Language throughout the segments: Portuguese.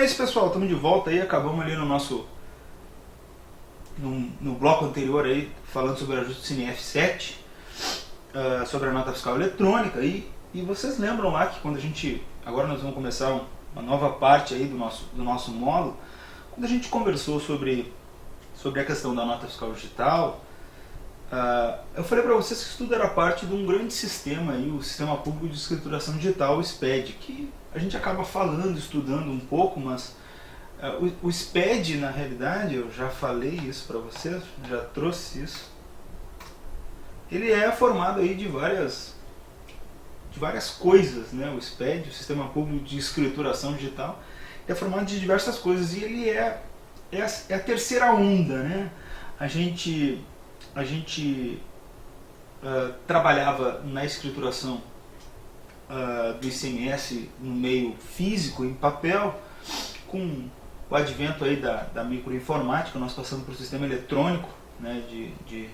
é isso, pessoal, estamos de volta aí, acabamos ali no bloco anterior aí, falando sobre o ajuste do CINEF 7, sobre a nota fiscal eletrônica, e vocês lembram lá que quando a gente, agora nós vamos começar uma nova parte aí do nosso módulo, quando a gente conversou sobre a questão da nota fiscal digital, eu falei para vocês que isso tudo era parte de um grande sistema aí, o Sistema Público de Escrituração Digital, o SPED, que a gente acaba falando, estudando um pouco, mas o SPED, na realidade, eu já falei isso para vocês, já trouxe isso, ele é formado aí de várias coisas, né? O SPED, o Sistema Público de Escrituração Digital, é formado de diversas coisas e ele é a terceira onda, né? A gente trabalhava na escrituração do ICMS no meio físico, em papel. Com o advento aí da microinformática, nós passamos para o sistema eletrônico, né, de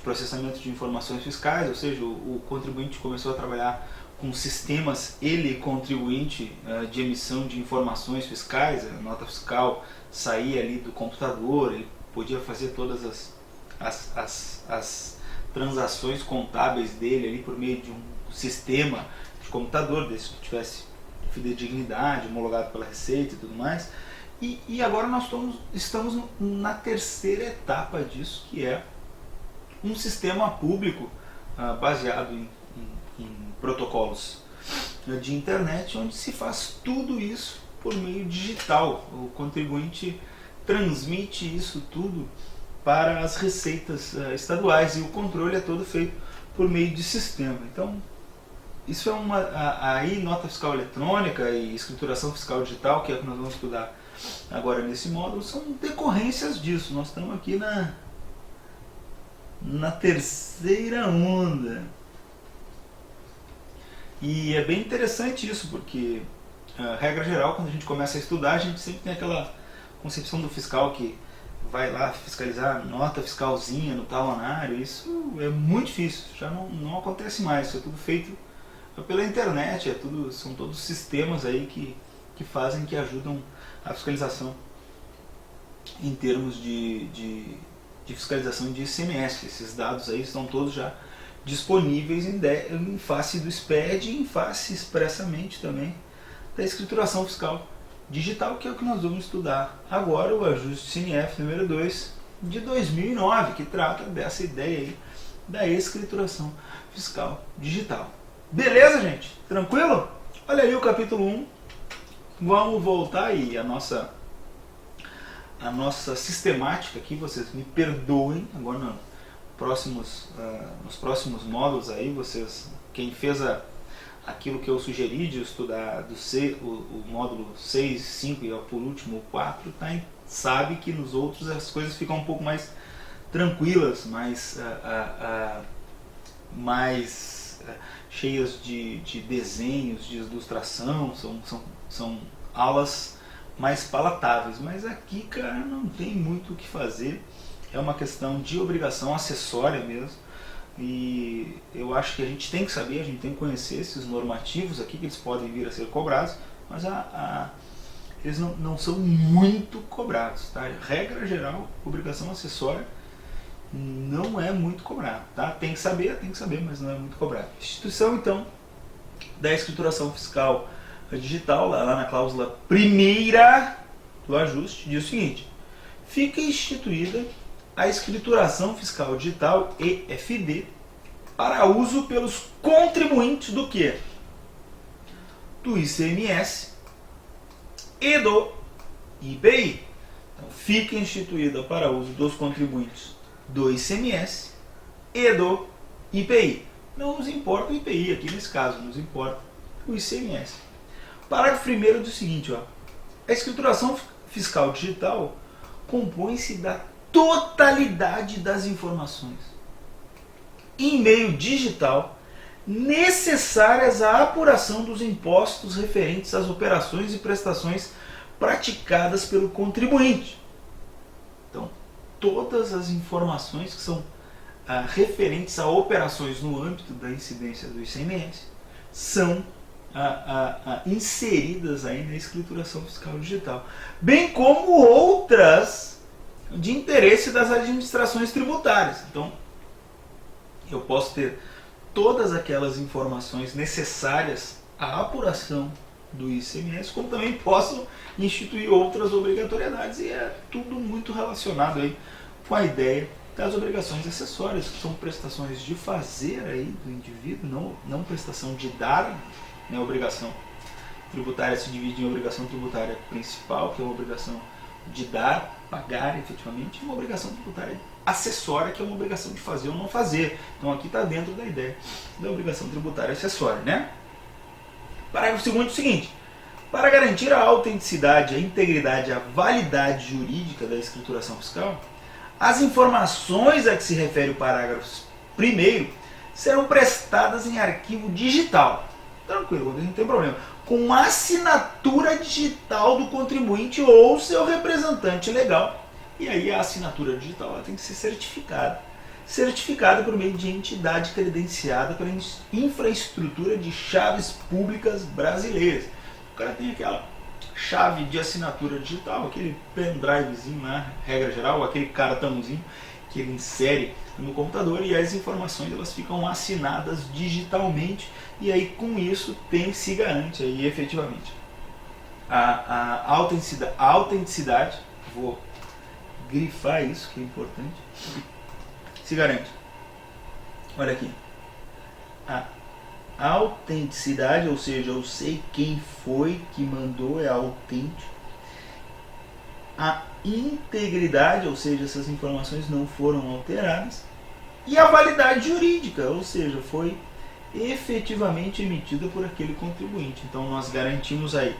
processamento de informações fiscais, ou seja, o contribuinte começou a trabalhar com sistemas, ele contribuinte, de emissão de informações fiscais. A nota fiscal saía ali do computador, ele podia fazer todas as transações contábeis dele ali por meio de um sistema de computador, desde que tivesse fidedignidade, homologado pela Receita e tudo mais. E agora nós estamos na terceira etapa disso, que é um sistema público baseado em protocolos de internet, onde se faz tudo isso por meio digital. O contribuinte transmite isso tudo para as receitas estaduais e o controle é todo feito por meio de sistema. Então, isso é aí nota fiscal eletrônica e escrituração fiscal digital, que é o que nós vamos estudar agora nesse módulo, são decorrências disso. Nós estamos aqui na terceira onda. E é bem interessante isso, porque, regra geral, quando a gente começa a estudar, a gente sempre tem aquela concepção do fiscal que vai lá fiscalizar nota fiscalzinha no talonário. Isso é muito difícil, já não acontece mais. Isso é tudo feito pela internet, são todos sistemas aí que fazem, que ajudam a fiscalização em termos de fiscalização de ICMS. Esses dados aí estão todos já disponíveis em face do SPED e em face expressamente também da escrituração fiscal digital, que é o que nós vamos estudar agora, o ajuste CINEF número 2 de 2009, que trata dessa ideia aí da escrituração fiscal digital. Beleza, gente? Tranquilo? Olha aí o capítulo 1. Vamos voltar aí a nossa sistemática aqui. Vocês me perdoem agora nos próximos módulos aí, vocês, quem fez aquilo que eu sugeri de estudar o módulo 6, 5 e por último o 4, sabe que nos outros as coisas ficam um pouco mais tranquilas, mais cheias de desenhos, de ilustração, são aulas mais palatáveis. Mas aqui, cara, não tem muito o que fazer, é uma questão de obrigação acessória mesmo, e eu acho que a gente tem que saber, a gente tem que conhecer esses normativos aqui, que eles podem vir a ser cobrados, mas eles não são muito cobrados, tá? Regra geral, obrigação acessória não é muito cobrado, tá? Tem que saber, mas não é muito cobrado. Instituição, então, da escrituração fiscal digital, lá na cláusula primeira do ajuste, diz o seguinte: fica instituída a escrituração fiscal digital, EFD, para uso pelos contribuintes do quê? Do ICMS e do IPI. Então, fica instituída para uso dos contribuintes do ICMS e do IPI. Não nos importa o IPI aqui nesse caso, nos importa o ICMS. Parágrafo 1º diz o seguinte, ó: a escrituração fiscal digital compõe-se da totalidade das informações em meio digital necessárias à apuração dos impostos referentes às operações e prestações praticadas pelo contribuinte. Então, todas as informações que são referentes a operações no âmbito da incidência do ICMS são inseridas aí na escrituração fiscal digital, bem como outras de interesse das administrações tributárias. Então, eu posso ter todas aquelas informações necessárias à apuração do ICMS, como também posso instituir outras obrigatoriedades, e é tudo muito relacionado aí com a ideia das obrigações acessórias, que são prestações de fazer aí do indivíduo, não prestação de dar, né? A obrigação tributária se divide em obrigação tributária principal, que é uma obrigação de dar, pagar efetivamente, e uma obrigação tributária acessória, que é uma obrigação de fazer ou não fazer. Então aqui está dentro da ideia da obrigação tributária acessória, né? Parágrafo 2º é o seguinte: para garantir a autenticidade, a integridade e a validade jurídica da escrituração fiscal, as informações a que se refere o parágrafo 1º serão prestadas em arquivo digital. Tranquilo, não tem problema. Com assinatura digital do contribuinte ou seu representante legal. E aí a assinatura digital ela tem que ser certificada. Certificada por meio de entidade credenciada pela infraestrutura de chaves públicas brasileiras. O cara tem aquela chave de assinatura digital, aquele pendrivezinho, né, regra geral, aquele cartãozinho que ele insere no computador, e as informações elas ficam assinadas digitalmente, e aí com isso se garante aí efetivamente a autenticidade, vou grifar isso que é importante, se garante, olha aqui, a autenticidade, ou seja, eu sei quem foi que mandou, é autêntico. A integridade, ou seja, essas informações não foram alteradas. E a validade jurídica, ou seja, foi efetivamente emitida por aquele contribuinte. Então nós garantimos aí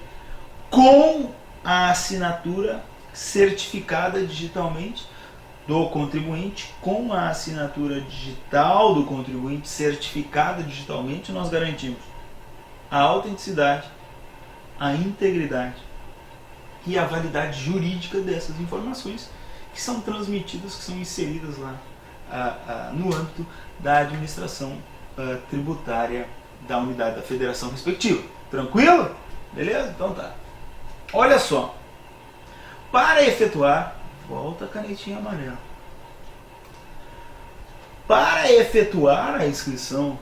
com a assinatura certificada digitalmente do contribuinte, com a assinatura digital do contribuinte certificada digitalmente, nós garantimos a autenticidade, a integridade e a validade jurídica dessas informações que são transmitidas, que são inseridas lá no âmbito da administração tributária da unidade da federação respectiva. Tranquilo? Beleza? Então tá. Olha só. Para efetuar, volta a canetinha amarela. Para efetuar a inscrição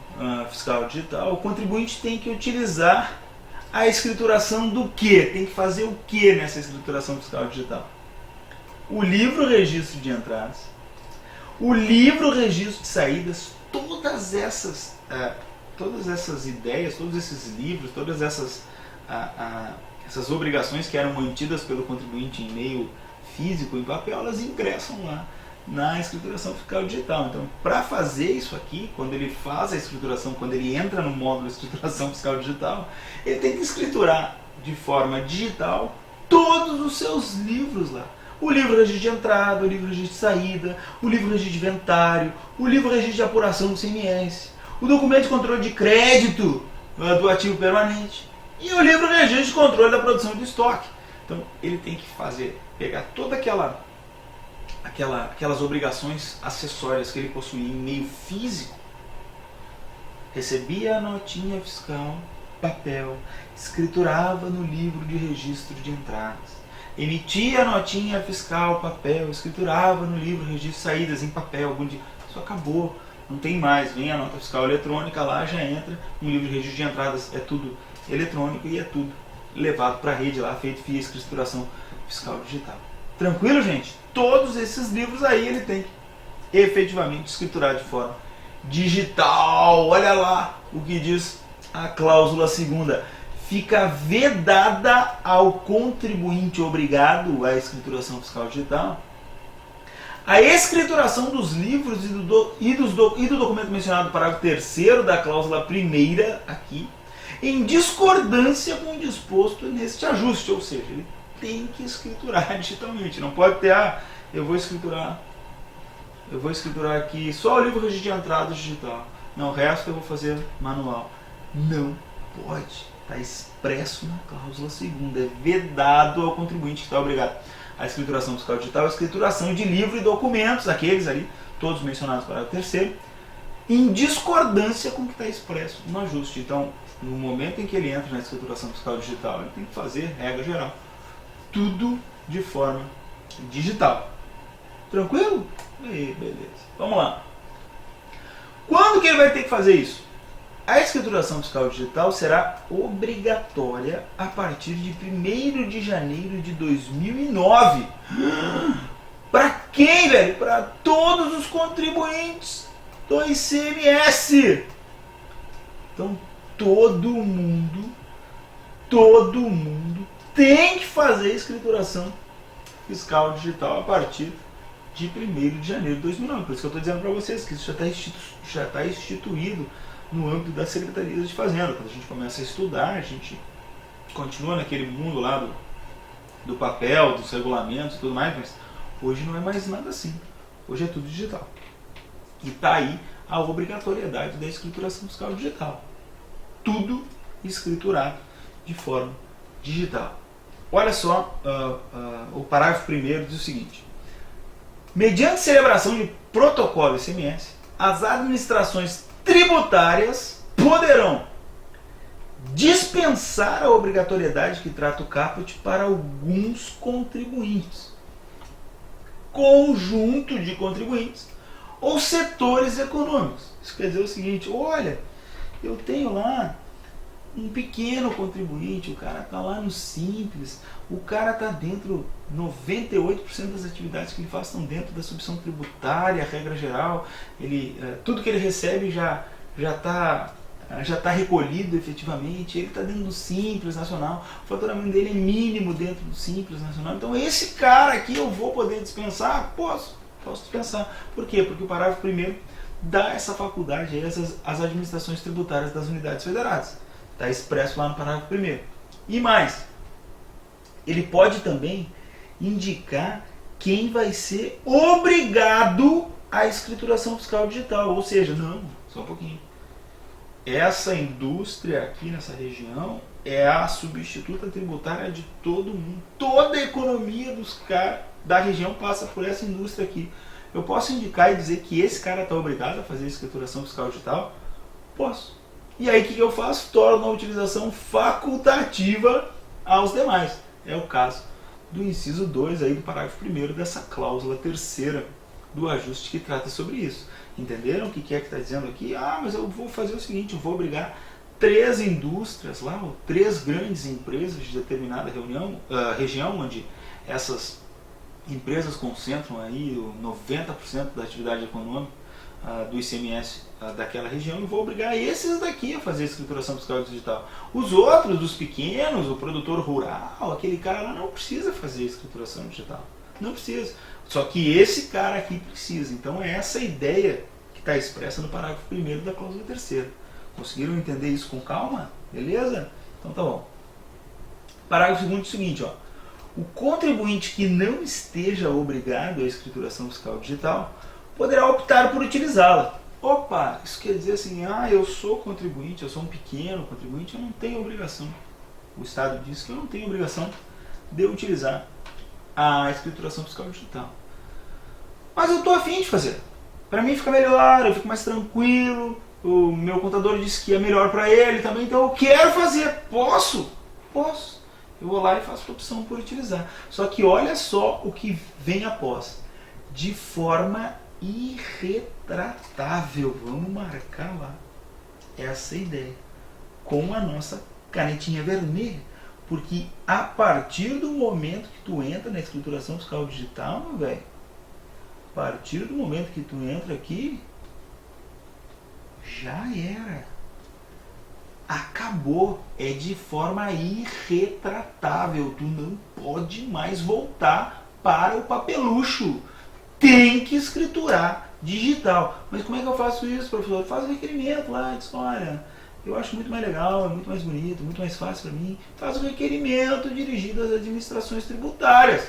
fiscal digital, o contribuinte tem que utilizar a escrituração do quê? Tem que fazer o que nessa escrituração fiscal digital? O livro registro de entradas, o livro registro de saídas, todas essas ideias, todos esses livros, todas essas obrigações que eram mantidas pelo contribuinte em meio físico, em papel, elas ingressam lá na escrituração fiscal digital. Então, para fazer isso aqui, quando ele faz a escrituração, quando ele entra no módulo de escrituração fiscal digital, ele tem que escriturar de forma digital todos os seus livros lá. O livro registro de entrada, o livro registro de saída, o livro registro de inventário, o livro registro de apuração do CMS, o documento de controle de crédito do ativo permanente e o livro registro de controle da produção de estoque. Então, ele tem que pegar toda aquelas obrigações acessórias que ele possuía em meio físico, recebia a notinha fiscal, papel, escriturava no livro de registro de entradas, emitia a notinha fiscal, papel, escriturava no livro de registro de saídas em papel, algum dia. Isso acabou, não tem mais, vem a nota fiscal eletrônica lá, já entra, um livro de registro de entradas é tudo eletrônico e é tudo levado para a rede lá, feito via escrituração fiscal digital. Tranquilo, gente? Todos esses livros aí ele tem que efetivamente escriturar de forma digital. Olha lá o que diz a cláusula 2ª. Fica vedada ao contribuinte obrigado à escrituração fiscal digital a escrituração dos livros e do documento mencionado no parágrafo 3º da cláusula 1ª aqui, em discordância com o disposto neste ajuste, ou seja, ele tem que escriturar digitalmente, não pode ter, eu vou escriturar aqui só o livro registro de entrada digital, não, o resto eu vou fazer manual. Não pode, está expresso na cláusula 2ª, é vedado ao contribuinte que está obrigado à escrituração fiscal digital, a escrituração de livro e documentos, aqueles ali, todos mencionados no parágrafo 3º, em discordância com o que está expresso no ajuste. Então, no momento em que ele entra na escrituração fiscal digital, ele tem que fazer, regra geral, tudo de forma digital. Tranquilo? Aí, beleza. Vamos lá. Quando que ele vai ter que fazer isso? A escrituração fiscal digital será obrigatória a partir de 1º de janeiro de 2009. Para quem, velho? Para todos os contribuintes do ICMS. Então, todo mundo tem que fazer escrituração fiscal digital a partir de 1º de janeiro de 2009. Por isso que eu estou dizendo para vocês que isso já está instituído no âmbito das secretarias de Fazenda. Quando a gente começa a estudar, a gente continua naquele mundo lá do papel, dos regulamentos e tudo mais, mas hoje não é mais nada assim. Hoje é tudo digital. E está aí a obrigatoriedade da escrituração fiscal digital. Tudo escriturado de forma digital. Olha só, o parágrafo 1º diz o seguinte: mediante celebração de protocolo ICMS, as administrações tributárias poderão dispensar a obrigatoriedade que trata o caput para alguns contribuintes, conjunto de contribuintes ou setores econômicos. Isso quer dizer o seguinte: olha, eu tenho lá um pequeno contribuinte, o cara está lá no Simples, o cara está dentro, 98% das atividades que ele faz estão dentro da subvenção tributária, a regra geral, tudo que ele recebe já está recolhido efetivamente, ele está dentro do Simples Nacional, o faturamento dele é mínimo dentro do Simples Nacional, então esse cara aqui eu vou poder dispensar? Posso dispensar. Por quê? Porque o parágrafo 1º dá essa faculdade às administrações tributárias das unidades federadas. Está expresso lá no parágrafo 1º. E mais, ele pode também indicar quem vai ser obrigado à escrituração fiscal digital. Ou seja, não, só um pouquinho. Essa indústria aqui nessa região é a substituta tributária de todo mundo. Toda a economia dos caras da região passa por essa indústria aqui. Eu posso indicar e dizer que esse cara está obrigado a fazer a escrituração fiscal digital? Posso. E aí o que eu faço? Torno a utilização facultativa aos demais. É o caso do inciso 2 aí do parágrafo 1º dessa cláusula 3ª do ajuste que trata sobre isso. Entenderam o que é que está dizendo aqui? Mas eu vou fazer o seguinte, eu vou obrigar 3 indústrias lá, ou 3 grandes empresas de determinada região, onde essas empresas concentram aí 90% da atividade econômica do ICMS daquela região, e vou obrigar esses daqui a fazer a escrituração fiscal digital. Os outros, os pequenos, o produtor rural, aquele cara lá não precisa fazer a escrituração digital. Não precisa. Só que esse cara aqui precisa. Então é essa ideia que está expressa no parágrafo 1º da cláusula 3ª. Conseguiram entender isso com calma? Beleza? Então tá bom. Parágrafo 2º é o seguinte, ó. O contribuinte que não esteja obrigado à escrituração fiscal digital poderá optar por utilizá-la. Opa, isso quer dizer assim, eu sou contribuinte, eu sou um pequeno contribuinte, eu não tenho obrigação. O Estado diz que eu não tenho obrigação de utilizar a escrituração fiscal digital. Mas eu estou afim de fazer. Para mim fica melhor, eu fico mais tranquilo, o meu contador disse que é melhor para ele também, então eu quero fazer. Posso. Eu vou lá e faço a opção por utilizar. Só que olha só o que vem após. De forma irretratável. Vamos marcar lá essa ideia com a nossa canetinha vermelha, porque a partir do momento que tu entra na escrituração fiscal digital, meu velho, a partir do momento que tu entra aqui, já era, acabou, é de forma irretratável, tu não pode mais voltar para o papelucho. Tem que escriturar digital. Mas como é que eu faço isso, professor? Faz um requerimento lá, diz, olha, eu acho muito mais legal, é muito mais bonito, muito mais fácil para mim. Faz um requerimento dirigido às administrações tributárias.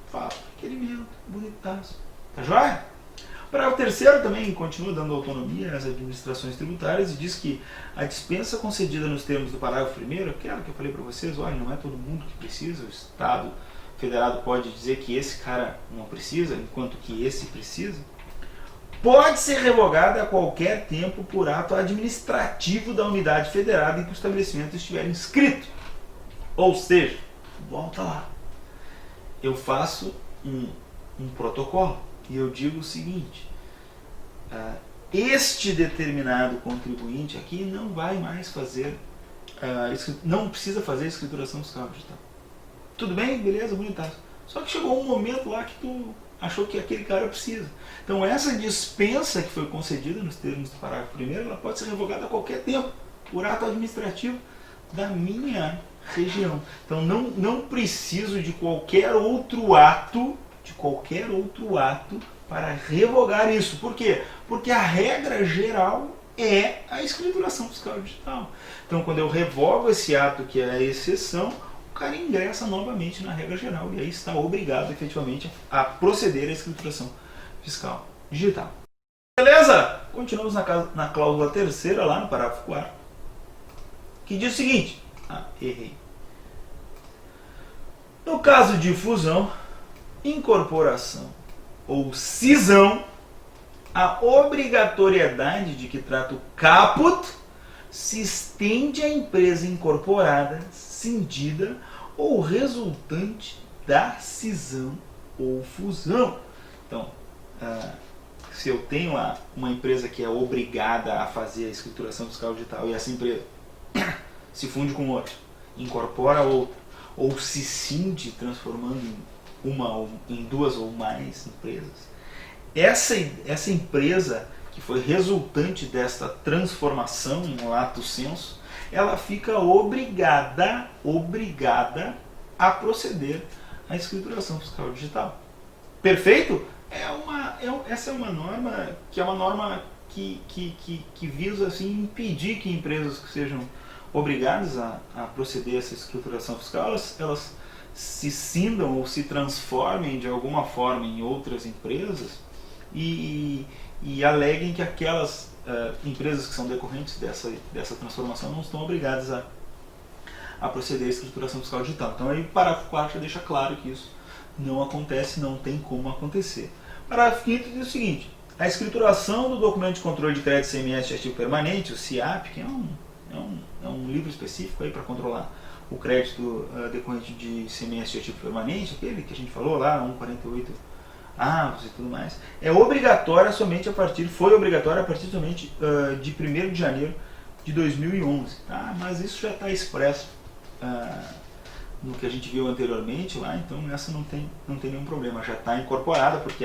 Faz um requerimento, bonitaço. Tá joia? O parágrafo 3º também continua dando autonomia às administrações tributárias e diz que a dispensa concedida nos termos do parágrafo 1º, aquela que eu falei para vocês, olha, não é todo mundo que precisa, o Estado federado pode dizer que esse cara não precisa, enquanto que esse precisa, pode ser revogada a qualquer tempo por ato administrativo da unidade federada em que o estabelecimento estiver inscrito. Ou seja, volta lá. Eu faço um protocolo e eu digo o seguinte: este determinado contribuinte aqui não vai mais fazer, não precisa fazer escrituração fiscal digital. Tudo bem? Beleza? Bonitaço. Só que chegou um momento lá que tu achou que aquele cara precisa. Então essa dispensa que foi concedida nos termos do parágrafo 1º, ela pode ser revogada a qualquer tempo, por ato administrativo da minha região. Então não preciso de qualquer outro ato, para revogar isso. Por quê? Porque a regra geral é a escrituração fiscal digital. Então quando eu revogo esse ato que é a exceção, o cara ingressa novamente na regra geral e aí está obrigado efetivamente a proceder à escrituração fiscal digital. Beleza? Continuamos na cláusula 3ª, lá no parágrafo 4º, que diz o seguinte: errei. No caso de fusão, incorporação ou cisão, a obrigatoriedade de que trata o caput se estende à empresa incorporada, cindida ou resultante da cisão ou fusão. Então, se eu tenho uma empresa que é obrigada a fazer a escrituração fiscal digital e essa empresa se funde com outra, incorpora outra, ou se cinde transformando em duas ou mais empresas, essa empresa que foi resultante desta transformação em lato sensu, ela fica obrigada a proceder à escrituração fiscal digital. Perfeito? Essa é uma norma que é uma norma que visa assim, impedir que empresas que sejam obrigadas a proceder a essa escrituração fiscal, elas se cindam ou se transformem de alguma forma em outras empresas e aleguem que aquelas empresas que são decorrentes dessa transformação não estão obrigadas a proceder à escrituração fiscal digital. Então aí o parágrafo 4 já deixa claro que isso não acontece, não tem como acontecer. Parágrafo 5º diz o seguinte: a escrituração do documento de controle de crédito CMS de ativo permanente, o CIAP, que é um livro específico para controlar o crédito decorrente de CMS de ativo permanente, aquele que a gente falou lá, 148 avos e tudo mais, foi obrigatória a partir somente de 1º de janeiro de 2011. Tá? Mas isso já está expresso no que a gente viu anteriormente lá, então essa não tem nenhum problema, já está incorporada, porque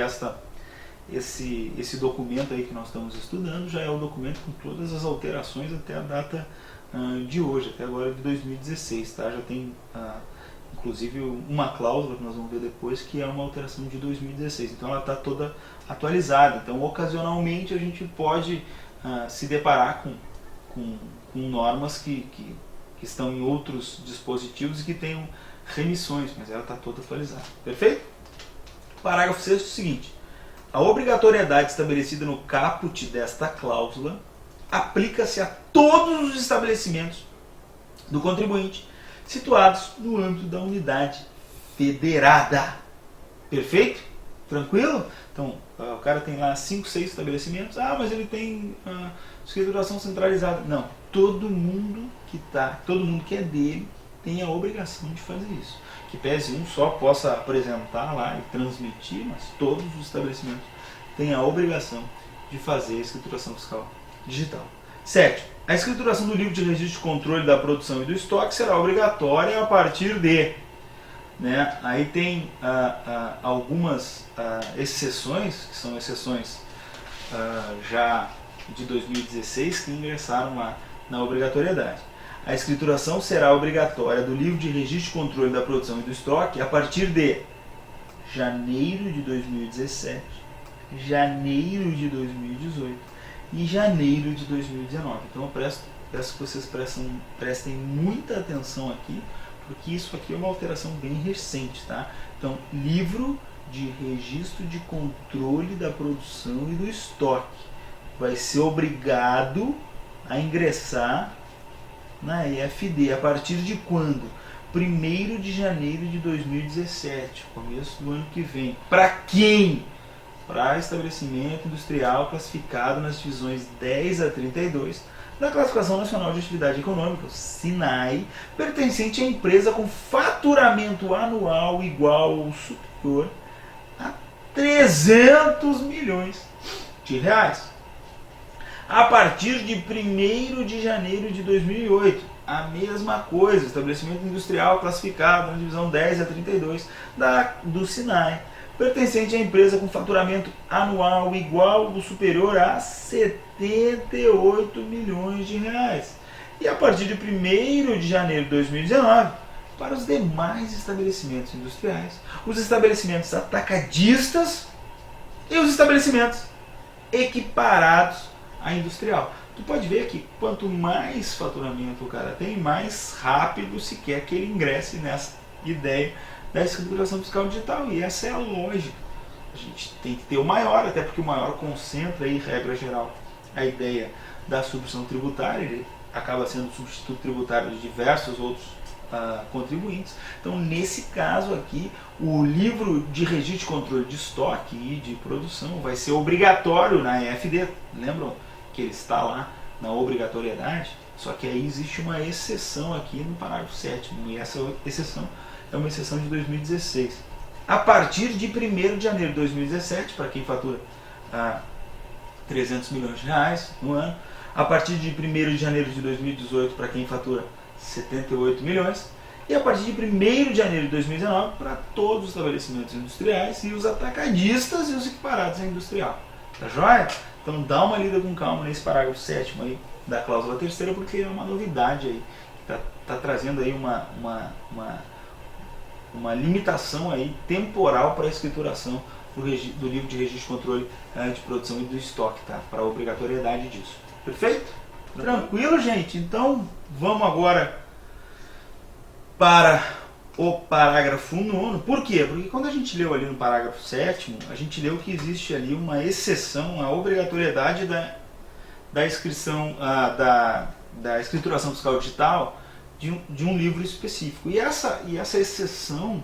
esse documento aí que nós estamos estudando já é o documento com todas as alterações até a data de hoje, até agora de 2016, tá? Já tem inclusive uma cláusula que nós vamos ver depois que é uma alteração de 2016, então ela está toda atualizada. Então ocasionalmente a gente pode se deparar com normas que estão em outros dispositivos e que tenham remissões, mas ela está toda atualizada. Perfeito? Parágrafo 6º é o seguinte: a obrigatoriedade estabelecida no caput desta cláusula aplica-se a todos os estabelecimentos do contribuinte situados no âmbito da unidade federada. Perfeito? Tranquilo? Então, o cara tem lá 5, 6 estabelecimentos. Mas ele tem escrituração centralizada. Não, todo mundo que é dele tem a obrigação de fazer isso. Que pese um só possa apresentar lá e transmitir, mas todos os estabelecimentos têm a obrigação de fazer a escrituração fiscal digital. 7. A escrituração do livro de registro de controle da produção e do estoque será obrigatória a partir de... Né? Aí tem algumas exceções, que são exceções já de 2016, que ingressaram lá na obrigatoriedade. A escrituração será obrigatória do livro de registro de controle da produção e do estoque a partir de janeiro de 2017, janeiro de 2018 e janeiro de 2019. Então eu peço que vocês prestem muita atenção aqui, porque isso aqui é uma alteração bem recente, tá? Então, livro de registro de controle da produção e do estoque vai ser obrigado a ingressar na EFD a partir de quando? 1º de janeiro de 2017, começo do ano que vem. Para quem? para estabelecimento industrial classificado nas divisões 10 a 32 da Classificação Nacional de Atividade Econômica, o SINAI, pertencente à empresa com faturamento anual igual ou superior a 300 milhões de reais. A partir de 1º de janeiro de 2008, a mesma coisa, estabelecimento industrial classificado na divisão 10 a 32 do SINAI, pertencente à empresa com faturamento anual igual ou superior a 78 milhões de reais. E a partir de 1º de janeiro de 2019, para os demais estabelecimentos industriais, os estabelecimentos atacadistas e os estabelecimentos equiparados à industrial. Tu pode ver que quanto mais faturamento o cara tem, mais rápido se quer que ele ingresse nessa ideia da escrituração fiscal digital. E essa é a lógica. A gente tem que ter o maior, até porque o maior concentra aí, regra geral, a ideia da substituição tributária. Ele acaba sendo substituto tributário de diversos outros contribuintes. Então, nesse caso aqui, o livro de registro de controle de estoque e de produção vai ser obrigatório na EFD. Lembram que ele está lá na obrigatoriedade? Só que aí existe uma exceção aqui no parágrafo 7º, e essa exceção é uma exceção de 2016. A partir de 1º de janeiro de 2017, para quem fatura 300 milhões de reais no ano, a partir de 1º de janeiro de 2018, para quem fatura 78 milhões, e a partir de 1º de janeiro de 2019, para todos os estabelecimentos industriais e os atacadistas e os equiparados à industrial. Tá joia? Então dá uma lida com calma nesse parágrafo 7º aí da cláusula 3ª, porque é uma novidade aí, que tá trazendo aí uma limitação aí temporal para a escrituração do livro de registro de controle de produção e do estoque, tá? Para a obrigatoriedade disso. Perfeito? Tranquilo, gente? Então vamos agora para o parágrafo 9º. Por quê? Porque quando a gente leu ali no parágrafo 7º, a gente leu que existe ali uma exceção à obrigatoriedade da inscrição, da escrituração fiscal digital de um livro específico. E essa exceção,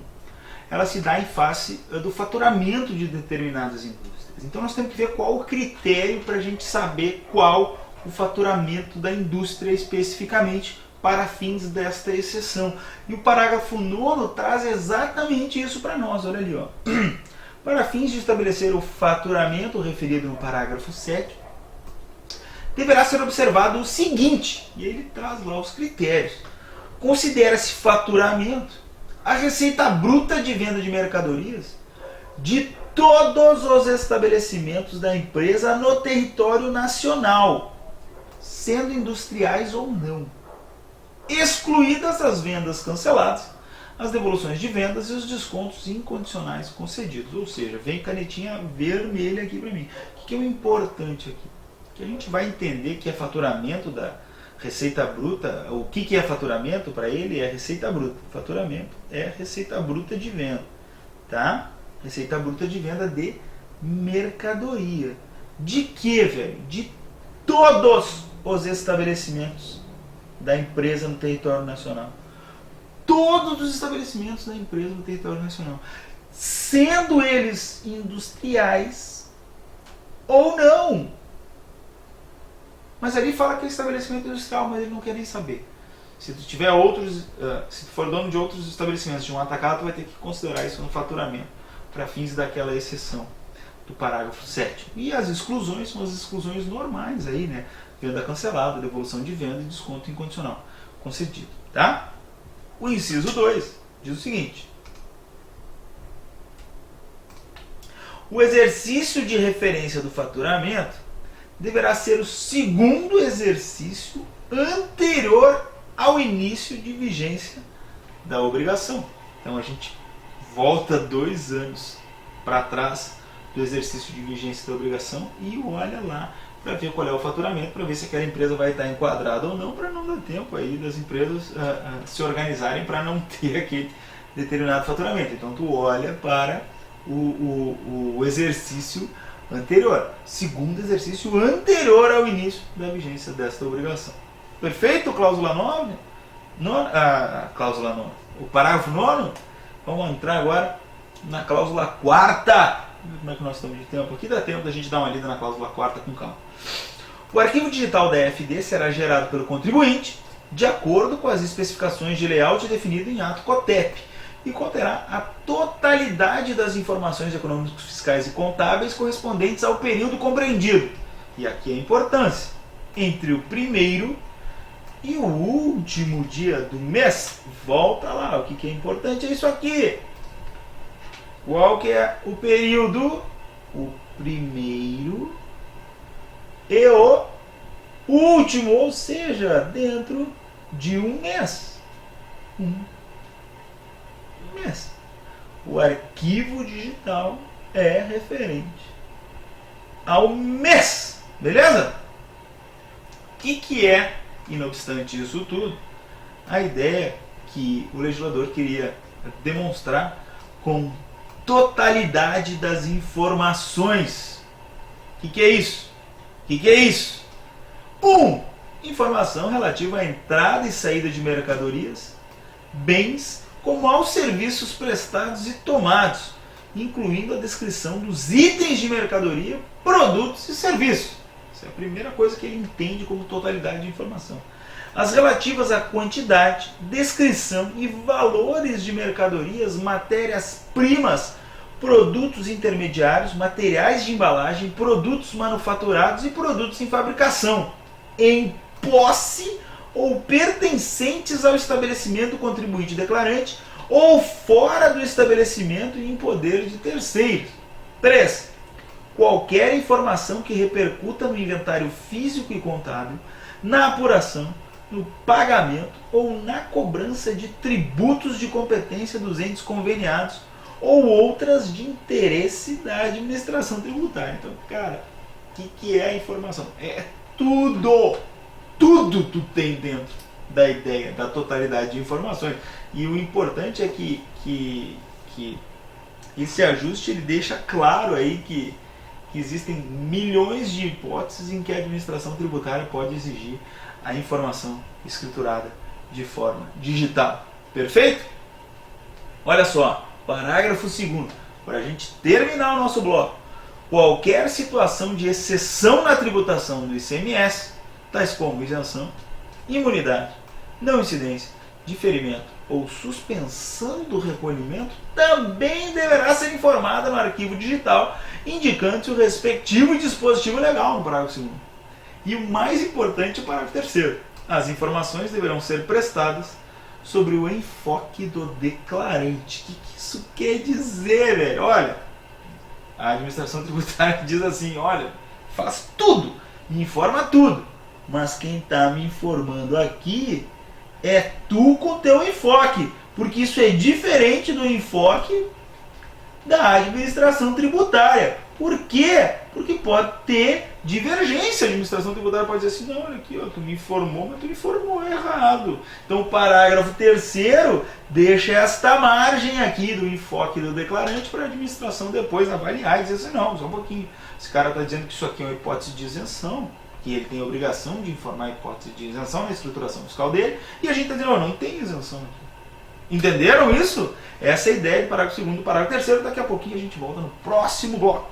ela se dá em face do faturamento de determinadas indústrias. Então nós temos que ver qual o critério para a gente saber qual o faturamento da indústria especificamente para fins desta exceção. E o parágrafo 9º traz exatamente isso para nós. Olha ali, ó. Para fins de estabelecer o faturamento referido no parágrafo 7º, deverá ser observado o seguinte, e ele traz lá os critérios. Considera-se faturamento a receita bruta de venda de mercadorias de todos os estabelecimentos da empresa no território nacional, sendo industriais ou não, excluídas as vendas canceladas, as devoluções de vendas e os descontos incondicionais concedidos. Ou seja, vem canetinha vermelha aqui para mim. O que é o importante aqui? Que a gente vai entender que é faturamento da receita bruta. O que é faturamento para ele? É receita bruta. Faturamento é receita bruta de venda, tá? Receita bruta de venda de mercadoria. De que, velho? De todos os estabelecimentos da empresa no território nacional. Todos os estabelecimentos da empresa no território nacional, sendo eles industriais ou não. Mas ali fala que é estabelecimento industrial, mas ele não quer nem saber. Se tu tiver outros, se tu for dono de outros estabelecimentos de um atacado, tu vai ter que considerar isso no faturamento para fins daquela exceção do parágrafo 7º. E as exclusões são as exclusões normais aí, né? Venda cancelada, devolução de venda e desconto incondicional concedido, tá? O inciso 2 diz o seguinte: o exercício de referência do faturamento deverá ser o segundo exercício anterior ao início de vigência da obrigação. Então a gente volta 2 anos para trás do exercício de vigência da obrigação e olha lá para ver qual é o faturamento, para ver se aquela empresa vai estar enquadrada ou não, para não dar tempo aí das empresas se organizarem para não ter aquele determinado faturamento. Então tu olha para o exercício anterior, segundo exercício anterior ao início da vigência desta obrigação. Perfeito? Cláusula 9? Cláusula 9. O parágrafo 9? Vamos entrar agora na cláusula 4ª. Como é que nós estamos de tempo? Aqui dá tempo da gente dar uma lida na cláusula quarta com calma. O arquivo digital da EFD será gerado pelo contribuinte de acordo com as especificações de layout definido em ato COTEP e conterá a totalidade das informações econômicas, fiscais e contábeis correspondentes ao período compreendido. E aqui a importância, entre o primeiro e o último dia do mês. Volta lá, o que é importante é isso aqui. Qual que é o período? O primeiro e o último, ou seja, dentro de um mês. Um mês. O arquivo digital é referente ao mês. Beleza? O que é, e não obstante isso tudo, a ideia que o legislador queria demonstrar com totalidade das informações. O que é isso? O que é isso? 1. Informação relativa à entrada e saída de mercadorias, bens, como aos serviços prestados e tomados, incluindo a descrição dos itens de mercadoria, produtos e serviços. Essa é a primeira coisa que ele entende como totalidade de informação. As relativas à quantidade, descrição e valores de mercadorias, matérias-primas, produtos intermediários, materiais de embalagem, produtos manufaturados e produtos em fabricação, em posse ou pertencentes ao estabelecimento do contribuinte declarante ou fora do estabelecimento e em poder de terceiros. 3. Qualquer informação que repercuta no inventário físico e contábil, na apuração, no pagamento ou na cobrança de tributos de competência dos entes conveniados ou outras de interesse da administração tributária. Então, cara, o que é a informação? É tudo! Tudo tu tem dentro da ideia, da totalidade de informações. E o importante é que esse ajuste ele deixa claro aí que existem milhões de hipóteses em que a administração tributária pode exigir a informação escriturada de forma digital. Perfeito? Olha só, parágrafo 2º, para a gente terminar o nosso bloco. Qualquer situação de exceção na tributação do ICMS, tais como isenção, imunidade, não incidência, diferimento ou suspensão do recolhimento, também deverá ser informada no arquivo digital, indicando-se o respectivo dispositivo legal no parágrafo 2º. E o mais importante é o parágrafo 3º. As informações deverão ser prestadas sobre o enfoque do declarante. O que isso quer dizer, velho? Olha, a administração tributária diz assim, olha, faz tudo, me informa tudo, mas quem está me informando aqui é tu com teu enfoque, porque isso é diferente do enfoque da administração tributária. Por quê? Porque pode ter divergência. A administração tributária pode dizer assim, não, olha aqui, ó, tu me informou, mas tu me informou errado. Então o parágrafo 3º deixa esta margem aqui do enfoque do declarante para a administração depois avaliar e dizer assim, não, só um pouquinho. Esse cara está dizendo que isso aqui é uma hipótese de isenção, que ele tem a obrigação de informar a hipótese de isenção na estruturação fiscal dele, e a gente está dizendo, não tem isenção aqui. Entenderam isso? Essa é a ideia do parágrafo 2º do parágrafo 3º. Daqui a pouquinho a gente volta no próximo bloco.